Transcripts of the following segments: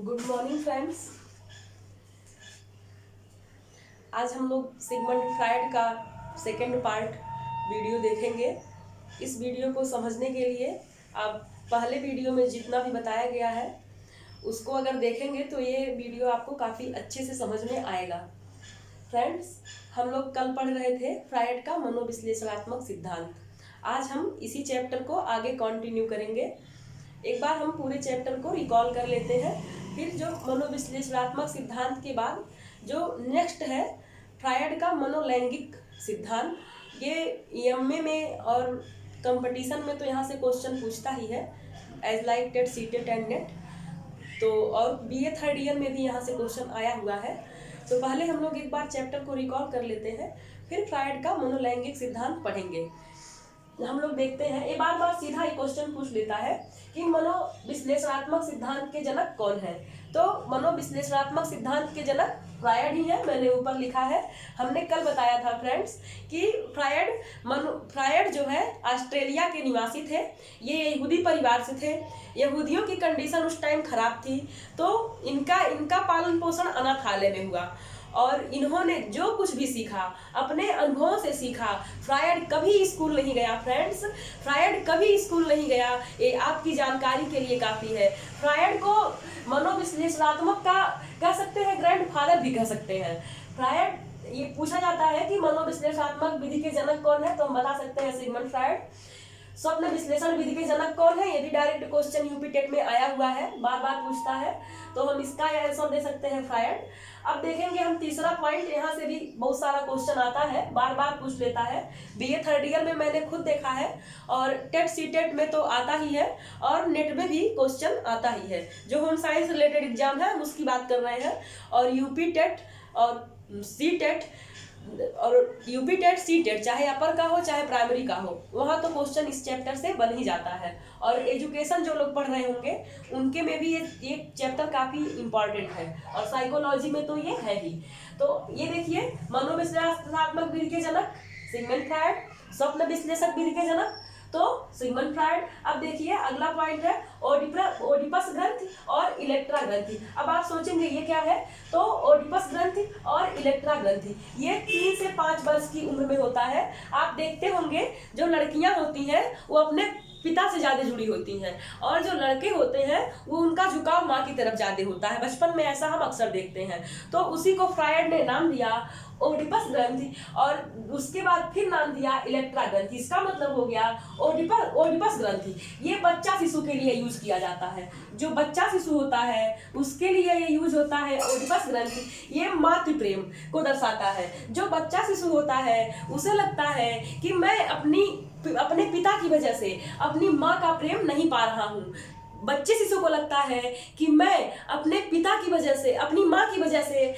Good morning friends. आज हम लोग सिगमंड फ्रायड का सेकेंड पार्ट वीडियो देखेंगे। इस वीडियो को समझने के लिए आप पहले वीडियो में जितना भी बताया गया है उसको अगर देखेंगे तो ये वीडियो आपको काफ़ी अच्छे से समझ में आएगा। फ्रेंड्स, हम लोग कल पढ़ रहे थे फ्रायड का मनोविश्लेषणात्मक सिद्धांत। आज हम इसी चैप्टर को आगे कंटिन्यू करेंगे। एक बार हम पूरे चैप्टर को रिकॉल कर लेते हैं, फिर जो मनोविश्लेषणात्मक सिद्धांत के बाद जो नेक्स्ट है फ्रायड का मनोलैंगिक सिद्धांत। ये एमए में और कंपटीशन में तो यहाँ से क्वेश्चन पूछता ही है, as like TET CTET and NET, तो और बीए थर्ड ईयर में भी यहाँ से क्वेश्चन आया हुआ है। तो पहले हम लोग एक बार चैप्टर को रिकॉल कर लेते हैं, फिर फ्रायड का मनोलैंगिक सिद्धांत पढ़ेंगे। हम लोग देखते हैं, ये बार बार सीधा ही क्वेश्चन पूछ लेता है कि मनोविश्लेषणात्मक सिद्धांत के जनक कौन है। तो मनोविश्लेषणात्मक सिद्धांत के जनक फ्रायड ही है, मैंने ऊपर लिखा है। हमने कल बताया था फ्रेंड्स कि फ्रायड जो है ऑस्ट्रेलिया के निवासी थे। ये यहूदी परिवार से थे। यहूदियों की कंडीशन उस टाइम खराब थी, तो इनका पालन पोषण अनाथालय में हुआ और इन्होंने जो कुछ भी सीखा अपने अनुभवों से सीखा। फ्रायड कभी स्कूल नहीं गया फ्रेंड्स, फ्रायड कभी स्कूल नहीं गया। ये आपकी जानकारी के लिए काफ़ी है। फ्रायड को मनोविश्लेषणात्मक का कह सकते हैं, ग्रैंडफादर भी कह सकते हैं। फ्रायड, ये पूछा जाता है कि मनोविश्लेषणात्मक विधि के जनक कौन है, तो हम बता सकते हैं सिगमंड फ्रायड। स्वप्न विश्लेषण विधि के जनक कौन है, ये भी डायरेक्ट क्वेश्चन यूपी टेट में आया हुआ है, बार बार पूछता है, तो हम इसका आंसर दे सकते हैं फ्रायड। अब देखेंगे हम तीसरा पॉइंट, यहाँ से भी बहुत सारा क्वेश्चन आता है, बार बार पूछ लेता है। बीए थर्ड ईयर में मैंने खुद देखा है और टेट सी टेट में तो आता ही है और नेट में भी क्वेश्चन आता ही है। जो होम साइंस रिलेटेड एग्जाम है हम उसकी बात कर रहे हैं, और यूपी टेट और सी टेट और यूपी टेट सी टेट, चाहे अपर का हो चाहे प्राइमरी का हो, वहाँ तो क्वेश्चन इस चैप्टर से बन ही जाता है। और एजुकेशन जो लोग पढ़ रहे होंगे उनके में भी ये चैप्टर काफ़ी इम्पॉर्टेंट है, और साइकोलॉजी में तो ये है ही। तो ये देखिए, मनोविश्लेषणात्मक विधि के जनक सिगमंड फ्रायड, स्वप्न विश्लेषक विधि के जनक तो सिगमंड फ्रायड। अब देखिए अगला पॉइंट है ओडिपस ग्रंथि और इलेक्ट्रा ग्रंथि। अब आप सोचेंगे ये क्या है, तो ओडिपस ग्रंथि और इलेक्ट्रा ग्रंथि ये 3 से 5 वर्ष की उम्र में होता है। आप देखते होंगे जो लड़कियां होती हैं वो अपने पिता से ज्यादा जुड़ी होती हैं, और जो लड़के होते हैं वो उनका झुकाव माँ की तरफ ज्यादा होता है। बचपन में ऐसा हम अक्सर देखते हैं। तो उसी को फ्रायड ने नाम दिया ओडिपस ग्रंथि, और उसके बाद फिर नाम दिया इलेक्ट्रा ग्रंथि। इसका मतलब हो गया ओडिपस ग्रंथि। ये बच्चा शिशु के लिए यूज किया जाता है। जो बच्चा शिशु होता है उसके लिए ये यूज होता है ओडिपस ग्रंथि। ये मातृ प्रेम को दर्शाता है। जो बच्चा शिशु होता है उसे लगता है कि मैं अपने पिता की वजह से अपनी माँ का प्रेम नहीं पा रहा हूँ। बच्चे शिशु को लगता है कि मैं अपने पिता की वजह से, अपनी माँ की वजह से,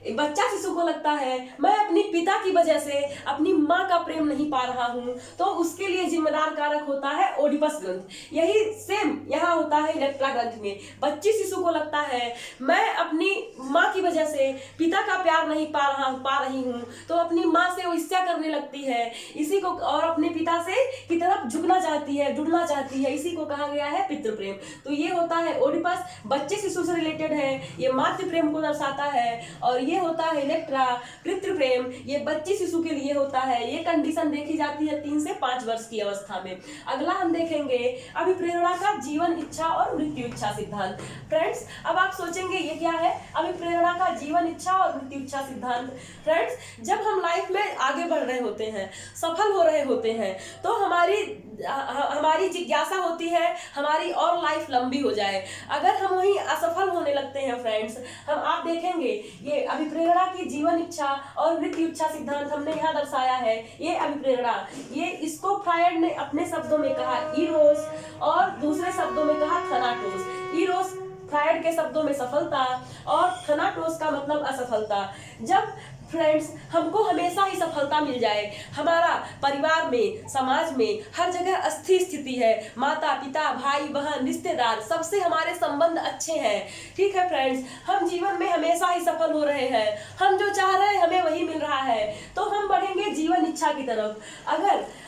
बच्चा शिशु को लगता है मैं अपनी पिता की वजह से अपनी माँ का प्रेम नहीं पा रहा हूँ, तो उसके लिए जिम्मेदार कारक होता है ओडिपस ग्रंथि। यही सेम यहाँ होता है इलेक्ट्रा ग्रंथि में। बच्ची शिशु को लगता है मैं अपनी माँ की वजह से पिता का प्यार नहीं पा रही हूँ, तो अपनी माँ से वो ईर्ष्या करने लगती है, इसी को, और अपने पिता से की तरफ झुकना चाहती है, जुड़ना चाहती है। इसी को कहा गया है पितृ प्रेम। तो ये होता है ओडिपस, बच्चे शिशु से रिलेटेड है, ये मातृ प्रेम को दर्शाता है। और ये होता है इलेक्ट्रा, पितृ प्रेम, ये बच्ची शिशु के लिए होता है। ये कंडीशन देखी जाती है 3 से 5 वर्ष की अवस्था में। अगला हम देखेंगे अभिप्रेरणा का जीवन इच्छा और मृत्यु इच्छा सिद्धांत। फ्रेंड्स, अब आप सोचेंगे ये क्या है, अभिप्रेरणा का जीवन इच्छा और मृत्यु इच्छा सिद्धांत। फ्रेंड्स, जब हम लाइफ में आगे बढ़ रहे होते हैं, सफल हो रहे होते हैं, तो हमारी जिज्ञासा होती है हमारी और लाइफ लंबी हो जाए। अगर हम वहीं असफल होने लगते हैं फ्रेंड्स, आप देखेंगे ये अभिप्रेरणा की जीवन इच्छा और मृत्यु इच्छा सिद्धांत हमने यहाँ दर्शाया है। ये अभिप्रेरणा, ये इसको फ्रायड ने अपने शब्दों में कहा इरोस और दूसरे शब्दों में कहा थनाटोस। इरोस फ्रायड के शब्दों में सफलता और थनाटोस का मतलब असफलता। जब फ्रेंड्स, हमको हमेशा ही सफलता मिल जाए, हमारा परिवार में, समाज में हर जगह स्थिर स्थिति है, माता पिता भाई बहन रिश्तेदार सबसे हमारे संबंध अच्छे हैं। ठीक है फ्रेंड्स, हम जीवन में हमेशा ही सफल हो रहे हैं, हम जो चाह रहे हैं हमें वही मिल रहा है, तो हम बढ़ेंगे जीवन इच्छा की तरफ।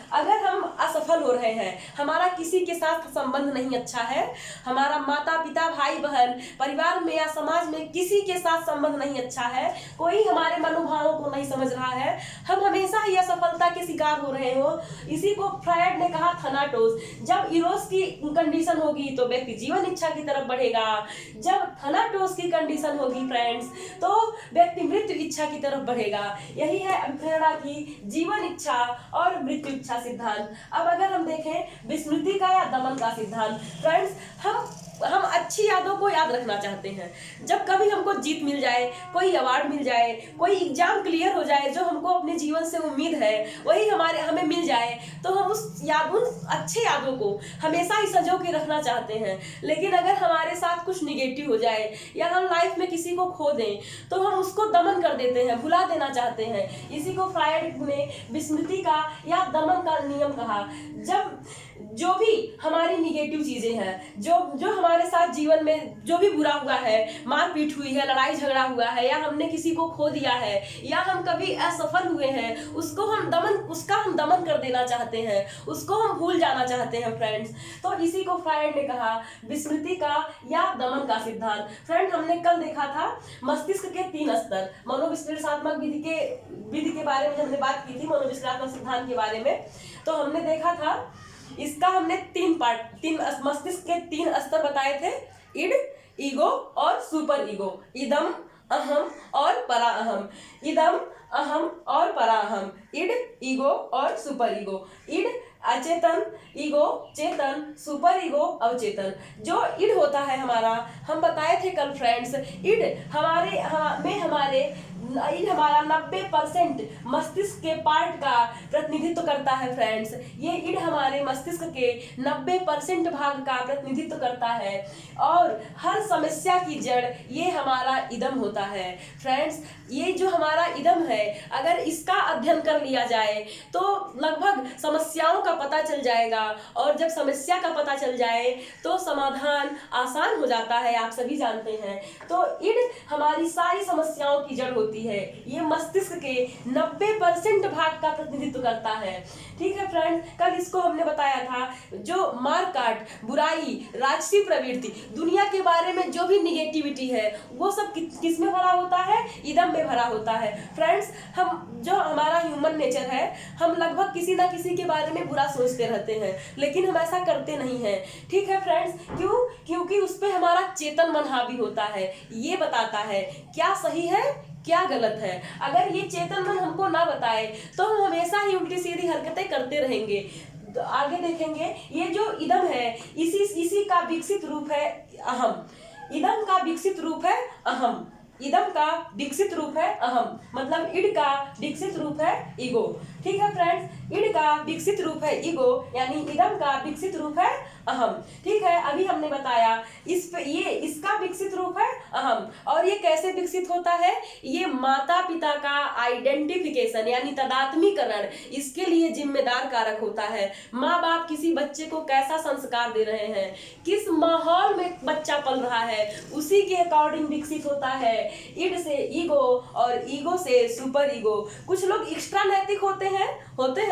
अगर हम असफल हो रहे हैं, हमारा किसी के साथ संबंध नहीं अच्छा है, हमारा माता पिता भाई बहन परिवार में या समाज में किसी के साथ संबंध नहीं अच्छा है, कोई हमारे मनोभावों को नहीं समझ रहा है, हम हमेशा ही असफलता के शिकार हो रहे हो, इसी को फ्रायड ने कहा थनाटोस। जब इरोस की कंडीशन होगी तो व्यक्ति जीवन इच्छा की तरफ बढ़ेगा, जब थनाटोस की कंडीशन होगी फ्रेंड्स तो व्यक्ति मृत्यु इच्छा की तरफ बढ़ेगा। यही है अभिप्रेरणा की जीवन इच्छा और मृत्यु इच्छा सिद्धांत। अब अगर हम देखें विस्मृति का या दमन का सिद्धांत, फ्रेंड्स हम अच्छी यादों को याद रखना चाहते हैं। जब कभी हमको जीत मिल जाए, कोई अवार्ड मिल जाए, कोई एग्जाम क्लियर हो जाए, जो हमको अपने जीवन से उम्मीद है वही हमें मिल जाए, तो हम उन अच्छे यादों को हमेशा ही संजो के रखना चाहते हैं। लेकिन अगर हमारे साथ कुछ निगेटिव हो जाए या हम लाइफ में किसी को खो दें तो हम उसको दमन कर देते हैं, भुला देना चाहते हैं। इसी को फ्रायड ने विस्मृति का या दमन का नियम कहा। जब जो भी हमारी निगेटिव चीजें हैं, जो हमारे साथ जीवन में जो भी बुरा हुआ है, मारपीट हुई है, लड़ाई झगड़ा हुआ है, या हमने किसी को खो दिया है, या हम कभी असफल हुए हैं, उसका हम दमन कर देना चाहते हैं, उसको हम भूल जाना चाहते हैं फ्रेंड्स। तो इसी को फ्रायड ने कहा विस्मृति का या दमन का सिद्धांत। फ्रेंड, हमने कल देखा था मस्तिष्क के 3 स्तर, मनोविश्लेषणात्मक विधि के बारे में हमने बात की थी, मनोविश्लेषणात्मक सिद्धांत के बारे में। तो हमने देखा था इसका हमने 3 मस्तिष्क के 3 स्तर बताए थे, इड, ईगो और सुपर ईगो। इदम, अहम और परा अहम। इदम, अहम और परा अहम। इड, ईगो और सुपर ईगो। इड अचेतन, ईगो चेतन, सुपर ईगो अवचेतन। जो इड होता है हमारा, हम बताए थे कल फ्रेंड्स, इड हमारा 90% मस्तिष्क के पार्ट का प्रतिनिधित्व करता है फ्रेंड्स। ये इड हमारे मस्तिष्क के 90% भाग का प्रतिनिधित्व करता है, और हर समस्या की जड़ ये हमारा इदम होता है फ्रेंड्स। ये जो हमारा इदम है, अगर इसका अध्ययन कर लिया जाए तो लगभग समस्याओं का पता चल जाएगा, और जब समस्या का पता चल जाए तो समाधान आसान हो जाता है, आप सभी जानते हैं। तो इड हमारी सारी समस्याओं की जड़ होती है, ये मस्तिष्क के 90% भाग का प्रतिनिधित्व करता है। ठीक है फ्रेंड, कल इसको हमने बताया था, जो मारकाट, बुराई, राजसी प्रवृत्ति, दुनिया के बारे में जो भी निगेटिविटी है वो सब किस में भरा होता है, इदम में भरा होता है फ्रेंड्स। जो हमारा ह्यूमन नेचर है, हम लगभग किसी ना किसी के बारे में बुरा सोचते रहते हैं, लेकिन हम ऐसा करते नहीं हैं। ठीक है फ्रेंड्स, क्योंकि उस पर हमारा चेतन मन हावी होता है, ये बताता है क्या सही है क्या गलत है। अगर ये चेतन मन हमको ना बताए तो हम हमेशा ही उल्टी सीधी हरकतें करते रहेंगे। तो आगे देखेंगे, ये जो इदम है इसी का विकसित रूप है अहम। इदम का विकसित रूप है अहम। इदम का विकसित रूप है अहम, मतलब इड का विकसित रूप है ईगो। ठीक है फ्रेंड्स, इड का विकसित रूप है ईगो, यानी इदम का विकसित रूप है अहम। ठीक है, अभी हमने बताया इसका विकसित रूप है अहम। और ये कैसे विकसित होता है, ये माता पिता का आइडेंटिफिकेशन यानी तदात्मीकरण, इसके लिए जिम्मेदार कारक होता है। माँ बाप किसी बच्चे को कैसा संस्कार दे रहे हैं, किस माहौल में बच्चा पल रहा है, उसी के अकॉर्डिंग विकसित होता है। इड से ईगो और ईगो से सुपर ईगो। कुछ लोग एक्स्ट्रा नैतिक होते हैं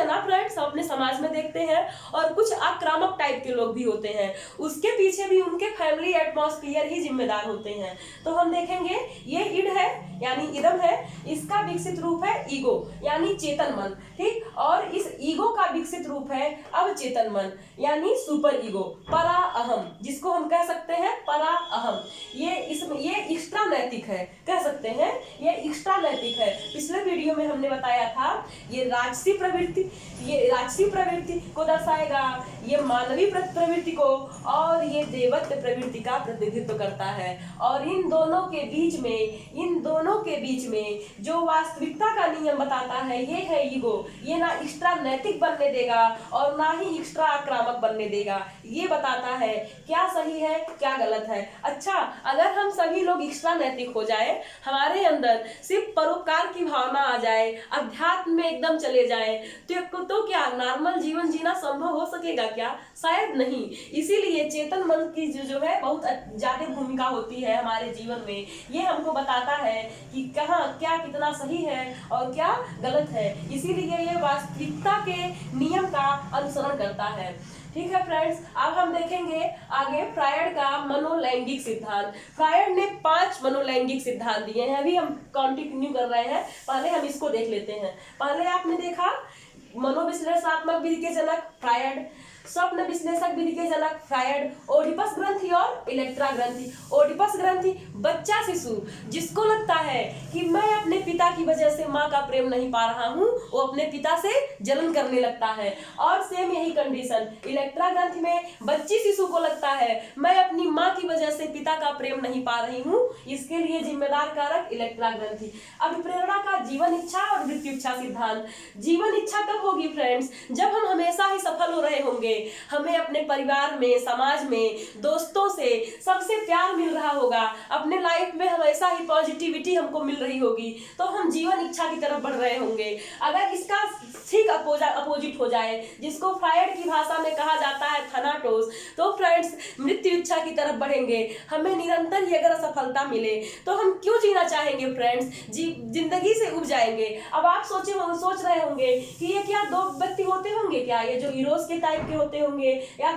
ना फ्रेंड्स, अपने समाज में देखते हैं, और कुछ आक्रामक टाइप के लोग भी होते हैं, उसके पीछे भी उनके फैमिली एटमॉस्फेयर ही जिम्मेदार होते हैं। तो हम देखेंगे, ये इड है यानी इदम है, इसका विकसित रूप है ईगो यानी चेतन मन। ठीक, और इस ईगो का विकसित रूप है अवचेतन मन यानी सुपर ईगो, परा अहम, जिसको हम कह सकते हैं परा अहम। ये एक्स्ट्रा नैतिक है, कह सकते हैं ये एक्स्ट्रा नैतिक है। पिछले वीडियो में हमने बताया था ये राजसी प्रवृत्ति प्रवृत्ति, ये राक्षसी प्रवृत्ति को दर्शाएगा, ये मानवीय प्रवृत्ति को, और ये देवत्व प्रवृत्ति का प्रतिनिधित्व करता है। और इन दोनों के बीच में जो वास्तविकता का नियम बताता है ये है ईगो। ये ना एक्स्ट्रा नैतिक बनने देगा और ना ही एक्स्ट्रा आक्रामक बनने देगा। ये बताता है क्या सही है क्या गलत है। अच्छा, अगर हम सभी लोग एक्स्ट्रा नैतिक हो जाए, हमारे अंदर सिर्फ परोपकार की भावना आ जाए, अध्यात्म में एकदम चले जाए, तो क्या नॉर्मल जीवन जीना संभव हो सकेगा क्या? शायद नहीं। इसीलिए चेतन मन की जो है बहुत ज्यादा भूमिका होती है हमारे जीवन में। ये हमको बताता है कि कहाँ क्या कितना सही है और क्या गलत है। इसीलिए ये वास्तविकता के नियम का अनुसरण करता है। ठीक है फ्रेंड्स, अब हम देखेंगे आगे फ्रायड का मनोलैंगिक सिद्धांत। फ्रायड ने 5 मनोलैंगिक सिद्धांत दिए हैं। अभी हम कंटिन्यू कर रहे हैं, पहले हम इसको देख लेते हैं। पहले आपने देखा मनोविश्लेषणात्मक विधि के जनक फ्रायड, स्वप्न विश्लेषक विधि के जनक फ्रायड, ओडिपस ग्रंथि और इलेक्ट्रा ग्रंथि। ओडिपस ग्रंथि बच्चा शिशु जिसको लगता है कि मैं अपने पिता की वजह से माँ का प्रेम नहीं पा रहा हूँ, वो अपने पिता से जलन करने लगता है। और सेम यही कंडीशन इलेक्ट्रा ग्रंथि में बच्ची शिशु को लगता है मैं अपनी माँ की वजह से पिता का प्रेम नहीं पा रही हूँ, इसके लिए जिम्मेदार कारक इलेक्ट्रा ग्रंथि। अभिप्रेरणा का जीवन इच्छा और मृत्यु इच्छा सिद्धांत। जीवन इच्छा कब होगी फ्रेंड्स? जब हम हमेशा ही सफल हो रहे होंगे, हमें अपने परिवार में, समाज में, दोस्तों से सबसे प्यार मिल रहा होगा, अपने लाइफ में हमेशा ही पॉजिटिविटी हमको मिल रही होगी, तो हम जीवन इच्छा की तरफ बढ़ रहे होंगे। अगर इसका ठीक अपोजिट हो जाए, जिसको फ्रायड की भाषा में कहा जाता है थनाटोस, तो फ्रेंड्स मृत्यु इच्छा की तरफ बढ़ेंगे। हमें निरंतर ही अगर असफलता मिले तो हम क्यों जीना चाहेंगे फ्रेंड्स? जिंदगी से उब जाएंगे। अब आप सोच रहे होंगे कि ये क्या 2 व्यक्ति होते होंगे क्या? ये जो इरोस के टाइप के होते होंगे या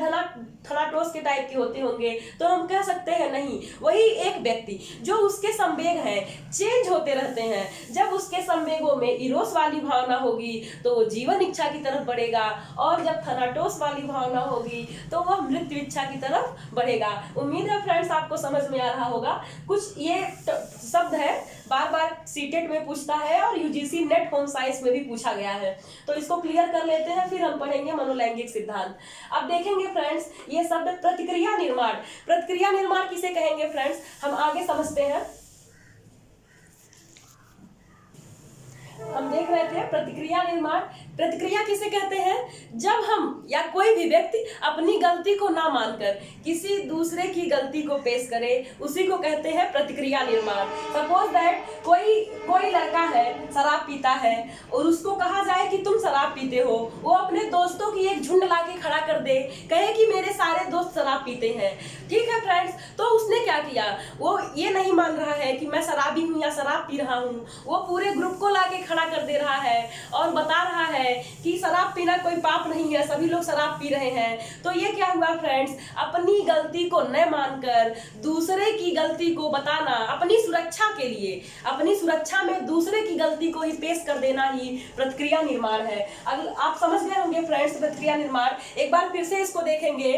थनाटोस के टाइप के होते होंगे? तो हम कह सकते हैं नहीं, वही एक व्यक्ति जो उसके संवेग हैं चेंज होते रहते हैं। जब उसके संवेगों में इरोस वाली भावना होगी तो वो जीवन इच्छा की तरफ बढ़ेगा, और जब थनाटोस वाली भावना होगी तो वह मृत्यु इच्छा की तरफ बढ़ेगा। उम्मीद है फ्रेंड्स आपको समझ में आ रहा होगा। कुछ ये शब्द है बार बार सीटेट में पूछता है और यूजीसी नेट होम साइंस में भी पूछा गया है, तो इसको क्लियर कर लेते हैं, फिर हम पढ़ेंगे मनोलैंगिक सिद्धांत। अब देखेंगे फ्रेंड्स ये शब्द प्रतिक्रिया निर्माण। प्रतिक्रिया निर्माण किसे कहेंगे फ्रेंड्स, हम आगे समझते हैं। हम देख रहे थे प्रतिक्रिया निर्माण। प्रतिक्रिया किसे कहते हैं? जब हम या कोई भी व्यक्ति अपनी गलती को ना मानकर किसी दूसरे की गलती को पेश करे, उसी को कहते हैं प्रतिक्रिया निर्माण। सपोज दैट कोई लड़का है शराब पीता है और उसको कहा जाए कि तुम शराब पीते हो, वो अपने दोस्तों की एक झुंड लाके खड़ा कर दे, कहे कि मेरे सारे दोस्त शराब पीते हैं। ठीक है फ्रेंड्स, तो उसने क्या किया? वो ये नहीं मान रहा है कि मैं शराबी हूँ या शराब पी रहा हूँ, वो पूरे ग्रुप को लाके खड़ा कर दे रहा है और बता रहा है कि शराब पीना कोई पाप नहीं है, सभी लोग शराब पी रहे हैं। तो ये क्या हुआ फ्रेंड्स? अपनी गलती को न मानकर दूसरे की गलती को बताना, अपनी सुरक्षा के लिए, अपनी सुरक्षा में दूसरे की गलती को ही पेश कर देना ही प्रतिक्रिया निर्माण है। अगर आप समझ गए होंगे फ्रेंड्स प्रतिक्रिया निर्माण, एक बार फिर से इसको देखेंगे।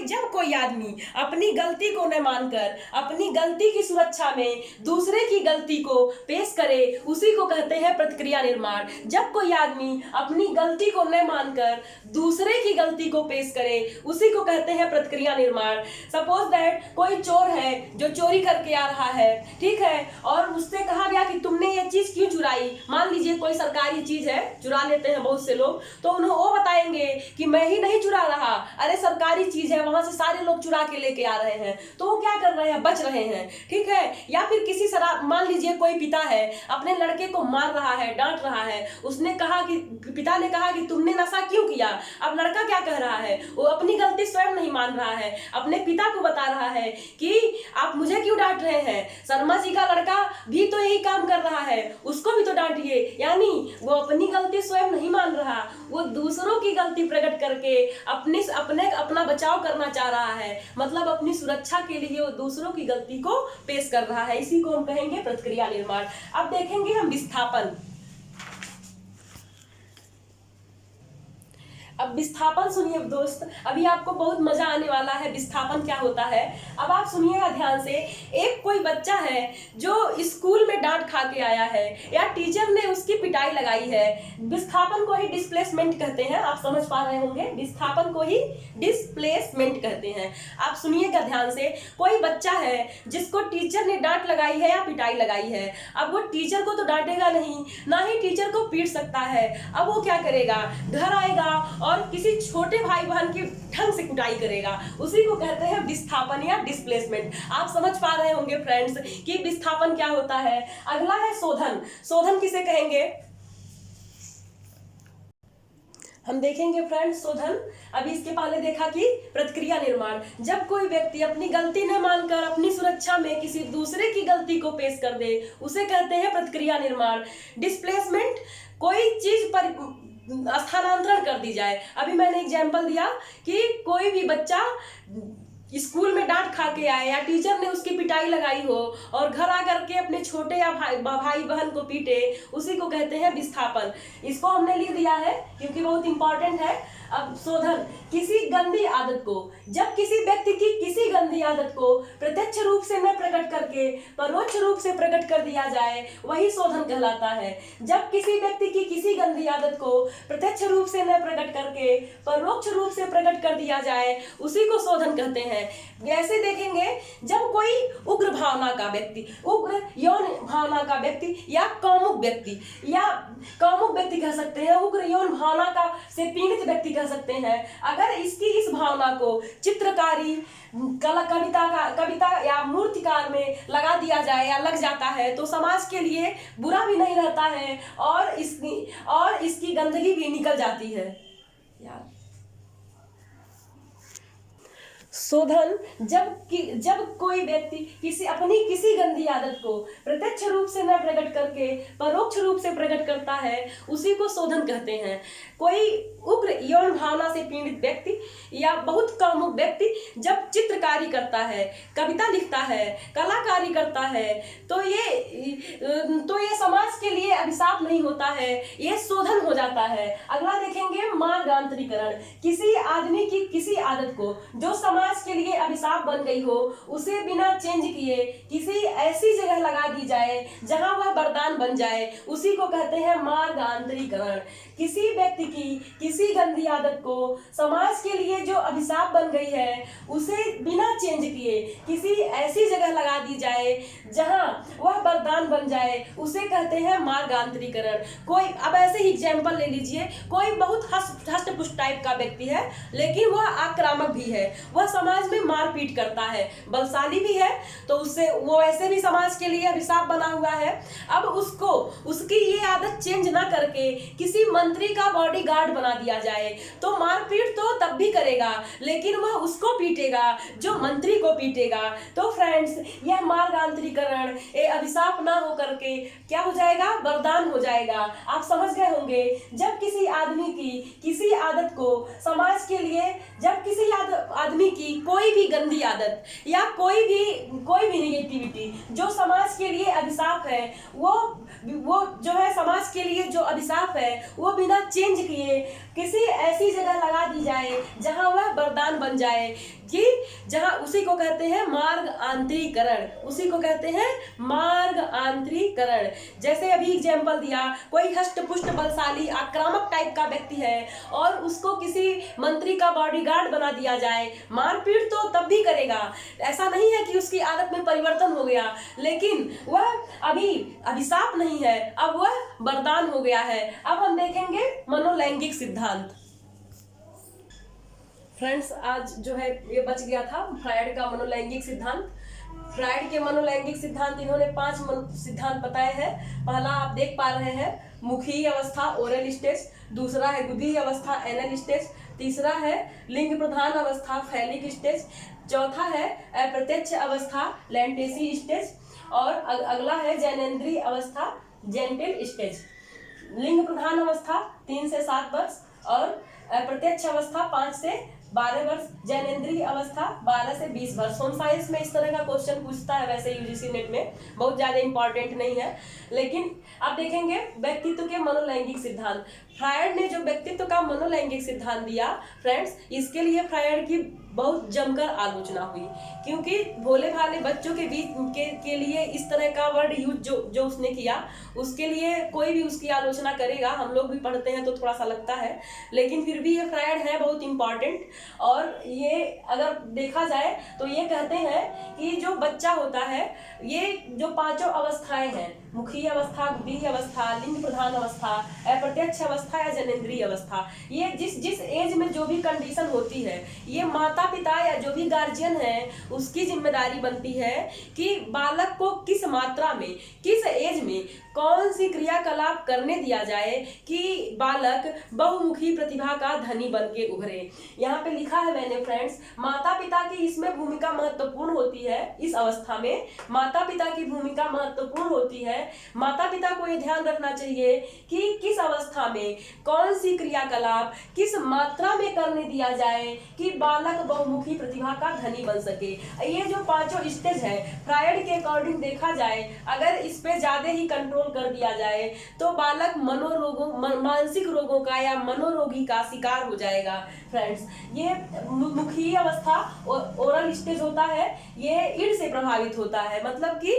जब कोई आदमी अपनी गलती को न मानकर अपनी गलती की सुरक्षा में दूसरे की गलती को पेश करे, उसी को कहते हैं प्रतिक्रिया निर्माण। जब कोई आदमी अपनी गलती को न मानकर दूसरे की गलती को पेश करे, उसी को कहते हैं प्रतिक्रिया निर्माण। सपोज दैट कोई चोर है जो चोरी करके आ रहा है, ठीक है, और उससे कहा गया कि तुमने ये चीज क्यों चुराई। मान लीजिए कोई सरकारी चीज है, चुरा लेते हैं बहुत से लोग, तो वो बताएंगे कि मैं ही नहीं चुरा रहा, अरे सरकारी चीज है, वहां से सारे लोग चुरा के लेके आ रहे हैं। तो वो क्या कर रहे हैं? बच रहे हैं। ठीक है, या फिर किसी मान लीजिए कोई पिता है अपने लड़के को मार रहा है, डांट रहा है, उसने कहा कि पिता ने कहा कि तुमने नशा क्यों किया। अब लड़का क्या कह रहा है? वो अपनी गलती स्वयं नहीं मान रहा है, अपने पिता को बता रहा है कि आप मुझे क्यों डांट रहे हैं, शर्मा जी का लड़का भी तो यही काम कर रहा है, उसको भी तो डांटिए। यानी वो अपनी गलती स्वयं नहीं मान रहा, वो दूसरों की गलती प्रकट करके अपना बचाव करना चाह रहा है, मतलब अपनी सुरक्षा के लिए वो दूसरों की गलती को पेश कर रहा है। इसी को हम कहेंगे प्रतिक्रिया निर्माण। अब देखेंगे हम विस्थापन। अब विस्थापन सुनिए दोस्त, अभी आपको बहुत मजा आने वाला है। विस्थापन क्या होता है अब आप सुनिएगा ध्यान से। एक कोई बच्चा है जो स्कूल में डांट खा के आया है या टीचर ने उसकी पिटाई लगाई है, विस्थापन को ही डिस्प्लेसमेंट कहते हैं। आप समझ पा रहे होंगे, विस्थापन को ही डिस्प्लेसमेंट कहते हैं। आप सुनिएगा ध्यान से। कोई बच्चा है जिसको टीचर ने डांट लगाई है या पिटाई लगाई है, अब वो टीचर को तो डांटेगा नहीं, ना ही टीचर को पीट सकता है। अब वो क्या करेगा, घर आएगा और किसी छोटे भाई बहन की ढंग से कुटाई करेगा। उसी को कहते हैं विस्थापन या डिस्प्लेसमेंट। आप समझ पा रहे होंगे फ्रेंड्स कि विस्थापन क्या होता है। अगला है शोधन। शोधन किसे कहेंगे हम देखेंगे फ्रेंड्स। शोधन अभी इसके पहले देखा कि प्रतिक्रिया निर्माण। जब कोई व्यक्ति अपनी गलती न मानकर अपनी सुरक्षा में किसी दूसरे की गलती को पेश कर दे, उसे कहते हैं प्रतिक्रिया निर्माण। डिस्प्लेसमेंट, कोई चीज पर स्थानांतरण कर दी जाए। अभी मैंने एग्जाम्पल दिया कि कोई भी बच्चा स्कूल में डांट खा के आए या टीचर ने उसकी पिटाई लगाई हो और घर आकर के अपने छोटे या भाई बहन को पीटे, उसी को कहते हैं विस्थापन। इसको हमने लिख दिया है क्योंकि बहुत इंपॉर्टेंट है। अब शोधन, किसी गंदी आदत को, जब किसी व्यक्ति की किसी गंदी आदत को प्रत्यक्ष रूप से न प्रकट करके परोक्ष रूप से प्रकट कर दिया जाए, वही शोधन कहलाता है। जब किसी व्यक्ति की किसी गंदी आदत को प्रत्यक्ष रूप से न प्रकट करके परोक्ष रूप से प्रकट कर दिया जाए, उसी को शोधन कहते हैं। ऐसे देखेंगे, जब कोई उग्र भावना का व्यक्ति, उग्र यौन भावना का व्यक्ति या कामुक व्यक्ति कह सकते हैं, उग्र यौन भावना का से पीड़ित व्यक्ति कह सकते हैं, अगर इसकी इस भावना को चित्रकारी, कविता या मूर्तिकार में लगा दिया जाए या लग जाता है, तो समाज के लिए बुरा भी नहीं रहता है और इसकी गंदगी भी निकल जाती है। यार शोधन, जब कोई व्यक्ति किसी गंदी आदत को प्रत्यक्ष रूप से न प्रकट करके परोक्ष रूप से प्रकट करता है, उसी को शोधन कहते हैं। कोई उग्र यौन भावना से पीड़ित व्यक्ति या बहुत कामुक व्यक्ति जब चित्रकारी करता है, कविता लिखता है, कलाकारी करता है, तो ये समाज के लिए अभिशाप नहीं होता है, ये शोधन हो जाता है। अगला देखेंगे मार्गांतरीकरण। किसी आदमी की किसी आदत को जो समाज के लिए अभिशाप बन गई हो, उसे बिना चेंज किए किसी ऐसी जगह लगा दी जाए जहां वह वरदान बन जाए, उसी को कहते हैं मार्गांतरीकरण। किसी व्यक्ति की किसी गंदी आदत को समाज के लिए जो अभिशाप बन गई है, उसे बिना चेंज किए किसी ऐसी जगह लगा दी जाए जहां वह वरदान बन जाए, उसे कहते हैं मार्गांतरीकरण। कोई, अब ऐसे ही एग्जाम्पल ले लीजिए, कोई बहुत हष्ट-पुष्ट टाइप का व्यक्ति है, लेकिन वह आक्रामक भी है, वह समाज में मारपीट करता है, बलशाली भी है, तो उससे वो ऐसे भी समाज के लिए अभिशाप बना हुआ है। अब उसकी ये आदत चेंज ना करके किसी मंत्री का बॉडीगार्ड बना दिया जाए, तो मारपीट तो तब भी करेगा, लेकिन वह उसको पीटेगा जो मंत्री को पीटेगा। तो फ्रेंड्स, यह मार्गांतरीकरण अभिशाप ना हो करके क्या हो जाएगा, वरदान हो जाएगा। आप समझ गए होंगे। जब किसी आदमी की किसी आदत को समाज के लिए, जब किसी आदमी की कोई भी गंदी आदत या कोई भी निगेटिविटी जो समाज के लिए अभिशाप है, वो जो है समाज के लिए जो अभिशाप है, वो बिना चेंज किए किसी ऐसी जगह लगा दी जाए जहां वह वरदान बन जाए, कि जहां, उसी को कहते हैं मार्गांतरीकरण। उसी को कहते हैं मार्गांतरीकरण। जैसे अभी एग्जाम्पल दिया, कोई हष्ट-पुष्ट बलशाली आक्रामक टाइप का व्यक्ति है और उसको किसी मंत्री का बॉडीगार्ड बना दिया जाए, मारपीट तो तब भी करेगा, ऐसा नहीं है कि उसकी आदत में परिवर्तन हो गया, लेकिन वह अभी अभिशाप नहीं है, अब वह वरदान हो गया है। अब हम देखेंगे मनोलैंगिक सिद्धांत। फ्रेंड्स, आज जो है ये बच गया था फ्रायड का मनोलैंगिक सिद्धांत। फ्रायड के मनोलैंगिक सिद्धांत, इन्होंने 5 सिद्धांत बताए हैं। पहला आप देख पा रहे हैं, मुखीय अवस्था ओरल स्टेज, दूसरा है गुदीय अवस्था एनल स्टेज, तीसरा है लिंग प्रधान अवस्था फैलिक स्टेज, चौथा है अप्रत्यक्ष अवस्था लैंटेसी स्टेज, और अगला है जैनेन्द्रीय अवस्था जेंटिल स्टेज। लिंग प्रधान अवस्था 3 से 7 वर्ष और अप्रत्यक्ष अवस्था 5 से 12 वर्ष, जननेंद्रिय अवस्था 12 से 20 वर्ष। होम साइंस में इस तरह का क्वेश्चन पूछता है, वैसे यूजीसी नेट में बहुत ज्यादा इंपॉर्टेंट नहीं है। लेकिन आप देखेंगे व्यक्तित्व के मनोलैंगिक सिद्धांत, फ्रायड ने जो व्यक्तित्व का मनोलैंगिक सिद्धांत दिया फ्रेंड्स, इसके लिए फ्रायड की बहुत जमकर आलोचना हुई, क्योंकि भोले भाले बच्चों के बीच के लिए इस तरह का वर्ड यूज जो उसने किया, उसके लिए कोई भी उसकी आलोचना करेगा, हम लोग भी पढ़ते हैं तो थोड़ा सा लगता है, लेकिन फिर भी ये फ्रायड है बहुत इंपॉर्टेंट। और ये अगर देखा जाए तो ये कहते हैं कि जो बच्चा होता है, ये जो पांचों अवस्थाएं हैं, मुखीय अवस्था, गुदीय अवस्था, लिंग प्रधान अवस्था, अप्रत्यक्ष अवस्था या जनेंद्रिय अवस्था, ये जिस एज में जो भी कंडीशन होती है, ये माता पिता या जो भी गार्जियन है उसकी जिम्मेदारी बनती है कि बालक को किस मात्रा में, किस एज में कौन सी क्रियाकलाप करने दिया जाए कि बालक बहुमुखी प्रतिभा का धनी बन के उभरे। यहाँ पे लिखा है मैंने फ्रेंड्स, माता पिता की इसमें भूमिका महत्वपूर्ण होती है। इस अवस्था में माता पिता की भूमिका महत्वपूर्ण होती है। माता पिता को ये ध्यान रखना चाहिए कि किस अवस्था में कौन सी क्रियाकलाप किस मात्रा में करने दिया जाए कि बालक बहुमुखी प्रतिभा का धनी बन सके। ये जो पांचों स्टेज है, फ्रायड के अकॉर्डिंग देखा जाए, अगर इस पे ज्यादा ही कंट्रोल कर दिया जाए तो बालक मनोरोगों, मानसिक रोगों का या मनोरोगी का शिकार हो जाएगा फ्रेंड्स। ये मुखीय अवस्था ओरल स्टेज होता है, ये ईड से प्रभावित होता है, मतलब कि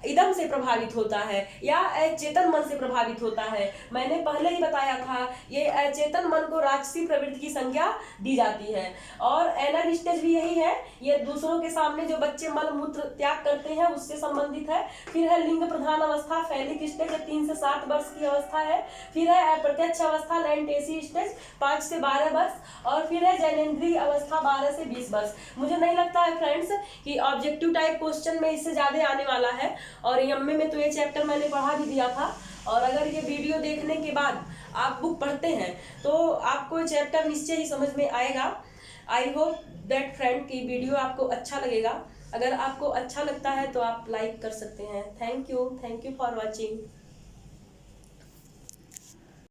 इदम से प्रभावित होता है या अचेतन मन से प्रभावित होता है। मैंने पहले ही बताया था, ये अचेतन मन को राक्षसी प्रवृत्ति की संज्ञा दी जाती है। और एनर स्टेज भी यही है, ये दूसरों के सामने जो बच्चे मल मूत्र त्याग करते हैं उससे संबंधित है। फिर है लिंग प्रधान अवस्था, फैलिक स्टेज 3 से 7 वर्ष की अवस्था है। फिर है अप्रत्यक्ष अवस्था, लैंटेसी स्टेज 5 से 12 वर्ष। और फिर है जननेंद्रिय अवस्था 12 से 20 वर्ष। मुझे नहीं लगता है फ्रेंड्स कि ऑब्जेक्टिव टाइप क्वेश्चन में इससे ज्यादा आने वाला है। और एमए में तो ये चैप्टर मैंने पढ़ा भी दिया था, और अगर ये वीडियो देखने के बाद आप बुक पढ़ते हैं तो आपको चैप्टर निश्चय ही समझ में आएगा। आई होप दैट फ्रेंड की वीडियो आपको अच्छा लगेगा। अगर आपको अच्छा लगता है तो आप लाइक कर सकते हैं। Thank you for watching.